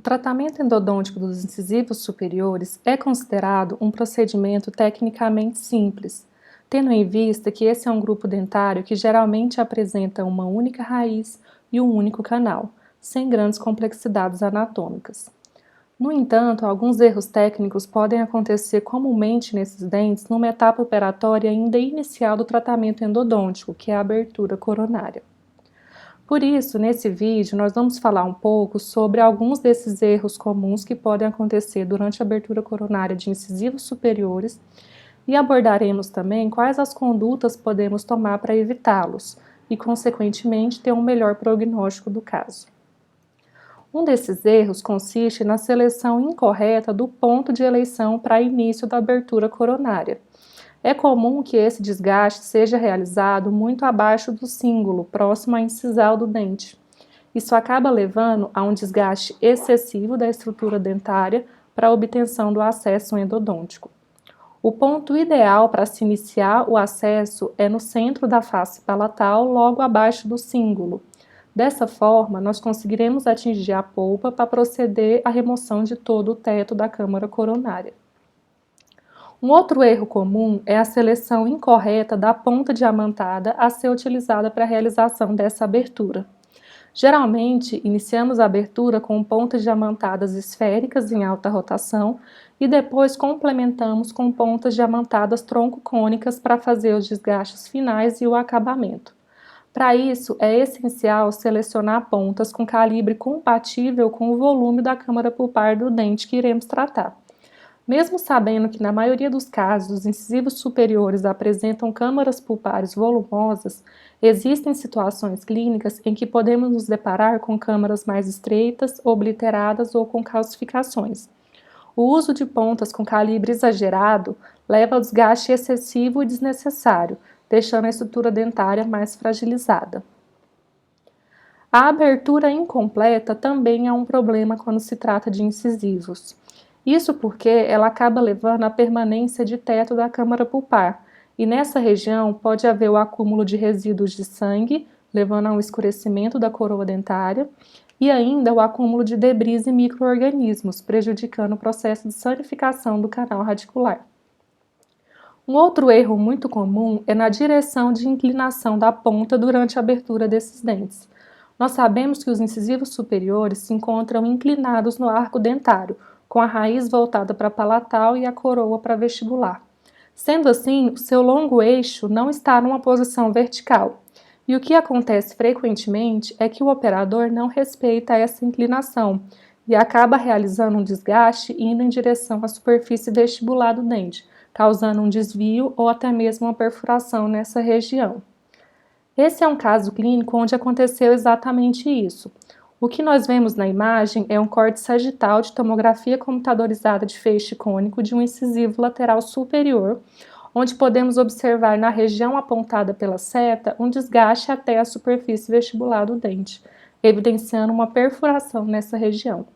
tratamento endodôntico dos incisivos superiores é considerado um procedimento tecnicamente simples, tendo em vista que esse é um grupo dentário que geralmente apresenta uma única raiz e um único canal, sem grandes complexidades anatômicas. No entanto, alguns erros técnicos podem acontecer comumente nesses dentes numa etapa operatória ainda inicial do tratamento endodôntico, que é a abertura coronária. Por isso, nesse vídeo, nós vamos falar um pouco sobre alguns desses erros comuns que podem acontecer durante a abertura coronária de incisivos superiores e abordaremos também quais as condutas podemos tomar para evitá-los e, consequentemente, ter um melhor prognóstico do caso. Um desses erros consiste na seleção incorreta do ponto de eleição para início da abertura coronária. É comum que esse desgaste seja realizado muito abaixo do cíngulo, próximo à incisal do dente. Isso acaba levando a um desgaste excessivo da estrutura dentária para a obtenção do acesso endodôntico. O ponto ideal para se iniciar o acesso é no centro da face palatal, logo abaixo do cíngulo. Dessa forma, nós conseguiremos atingir a polpa para proceder à remoção de todo o teto da câmara coronária. Um outro erro comum é a seleção incorreta da ponta diamantada a ser utilizada para a realização dessa abertura. Geralmente, iniciamos a abertura com pontas diamantadas esféricas em alta rotação e depois complementamos com pontas diamantadas tronco-cônicas para fazer os desgastes finais e o acabamento. Para isso, é essencial selecionar pontas com calibre compatível com o volume da câmara pulpar do dente que iremos tratar. Mesmo sabendo que na maioria dos casos os incisivos superiores apresentam câmaras pulpares volumosas, existem situações clínicas em que podemos nos deparar com câmaras mais estreitas, obliteradas ou com calcificações. O uso de pontas com calibre exagerado leva ao desgaste excessivo e desnecessário, deixando a estrutura dentária mais fragilizada. A abertura incompleta também é um problema quando se trata de incisivos. Isso porque ela acaba levando à permanência de teto da câmara pulpar, e nessa região pode haver o acúmulo de resíduos de sangue, levando ao escurecimento da coroa dentária, e ainda o acúmulo de debris e micro-organismos, prejudicando o processo de sanificação do canal radicular. Um outro erro muito comum é na direção de inclinação da ponta durante a abertura desses dentes. Nós sabemos que os incisivos superiores se encontram inclinados no arco dentário, com a raiz voltada para a palatal e a coroa para a vestibular. Sendo assim, o seu longo eixo não está numa posição vertical. E o que acontece frequentemente é que o operador não respeita essa inclinação e acaba realizando um desgaste indo em direção à superfície vestibular do dente, causando um desvio ou até mesmo uma perfuração nessa região. Esse é um caso clínico onde aconteceu exatamente isso. O que nós vemos na imagem é um corte sagital de tomografia computadorizada de feixe cônico de um incisivo lateral superior, onde podemos observar na região apontada pela seta um desgaste até a superfície vestibular do dente, evidenciando uma perfuração nessa região.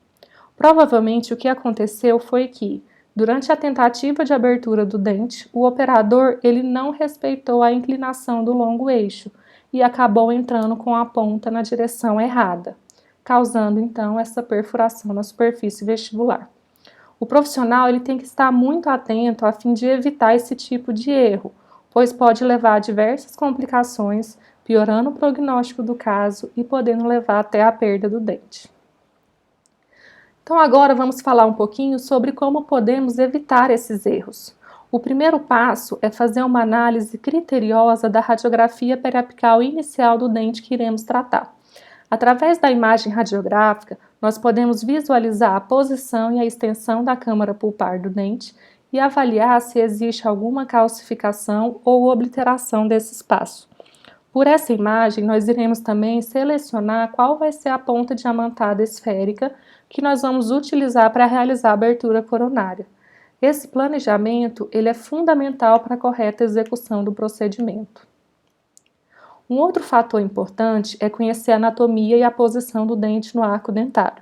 Provavelmente o que aconteceu foi que, durante a tentativa de abertura do dente, o operador não respeitou a inclinação do longo eixo e acabou entrando com a ponta na direção errada, causando então essa perfuração na superfície vestibular. O profissional tem que estar muito atento a fim de evitar esse tipo de erro, pois pode levar a diversas complicações, piorando o prognóstico do caso e podendo levar até a perda do dente. Então agora vamos falar um pouquinho sobre como podemos evitar esses erros. O primeiro passo é fazer uma análise criteriosa da radiografia periapical inicial do dente que iremos tratar. Através da imagem radiográfica, nós podemos visualizar a posição e a extensão da câmara pulpar do dente e avaliar se existe alguma calcificação ou obliteração desse espaço. Por essa imagem, nós iremos também selecionar qual vai ser a ponta diamantada esférica que nós vamos utilizar para realizar a abertura coronária. Esse planejamento é fundamental para a correta execução do procedimento. Um outro fator importante é conhecer a anatomia e a posição do dente no arco dentário.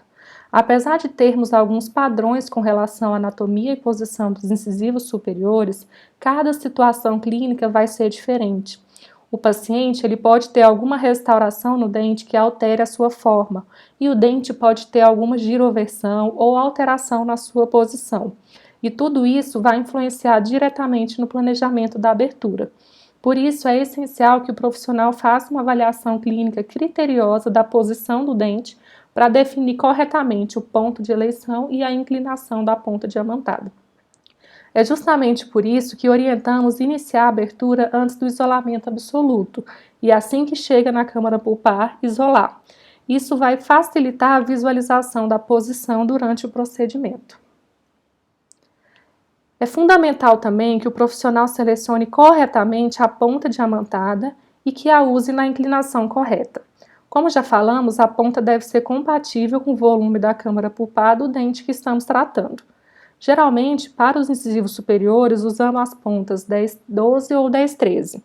Apesar de termos alguns padrões com relação à anatomia e posição dos incisivos superiores, cada situação clínica vai ser diferente. O paciente ele pode ter alguma restauração no dente que altere a sua forma, e o dente pode ter alguma giroversão ou alteração na sua posição. E tudo isso vai influenciar diretamente no planejamento da abertura. Por isso, é essencial que o profissional faça uma avaliação clínica criteriosa da posição do dente para definir corretamente o ponto de eleição e a inclinação da ponta diamantada. É justamente por isso que orientamos iniciar a abertura antes do isolamento absoluto e assim que chega na câmara pulpar, isolar. Isso vai facilitar a visualização da posição durante o procedimento. É fundamental também que o profissional selecione corretamente a ponta diamantada e que a use na inclinação correta. Como já falamos, a ponta deve ser compatível com o volume da câmara pulpar do dente que estamos tratando. Geralmente, para os incisivos superiores, usamos as pontas 10-12 ou 10-13.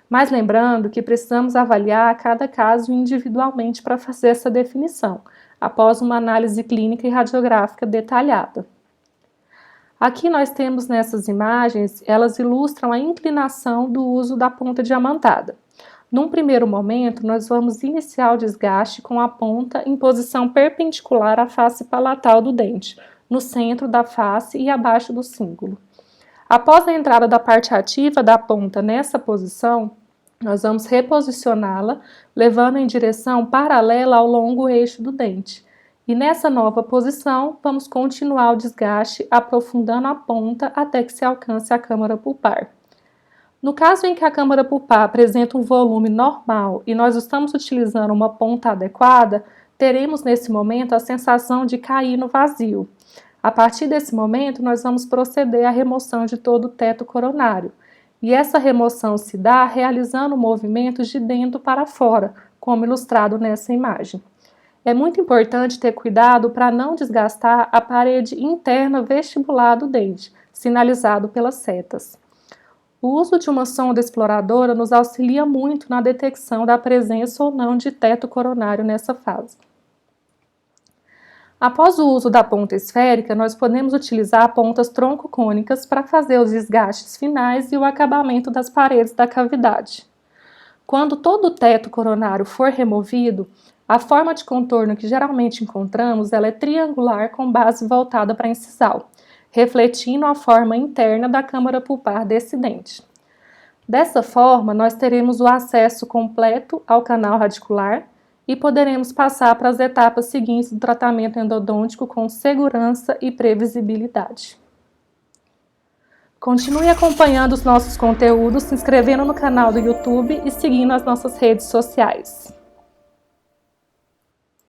Mas lembrando que precisamos avaliar cada caso individualmente para fazer essa definição, após uma análise clínica e radiográfica detalhada. Aqui nós temos nessas imagens, elas ilustram a inclinação do uso da ponta diamantada. Num primeiro momento, nós vamos iniciar o desgaste com a ponta em posição perpendicular à face palatal do dente, no centro da face e abaixo do cíngulo. Após a entrada da parte ativa da ponta nessa posição, nós vamos reposicioná-la, levando em direção paralela ao longo eixo do dente. E nessa nova posição, vamos continuar o desgaste, aprofundando a ponta até que se alcance a câmara pulpar. No caso em que a câmara pulpar apresenta um volume normal e nós estamos utilizando uma ponta adequada, teremos nesse momento a sensação de cair no vazio. A partir desse momento, nós vamos proceder à remoção de todo o teto coronário. E essa remoção se dá realizando movimentos de dentro para fora, como ilustrado nessa imagem. É muito importante ter cuidado para não desgastar a parede interna vestibular do dente, sinalizado pelas setas. O uso de uma sonda exploradora nos auxilia muito na detecção da presença ou não de teto coronário nessa fase. Após o uso da ponta esférica, nós podemos utilizar pontas troncocônicas para fazer os desgastes finais e o acabamento das paredes da cavidade. Quando todo o teto coronário for removido, a forma de contorno que geralmente encontramos ela é triangular com base voltada para a incisal, refletindo a forma interna da câmara pulpar desse dente. Dessa forma, nós teremos o acesso completo ao canal radicular e poderemos passar para as etapas seguintes do tratamento endodôntico com segurança e previsibilidade. Continue acompanhando os nossos conteúdos, se inscrevendo no canal do YouTube e seguindo as nossas redes sociais.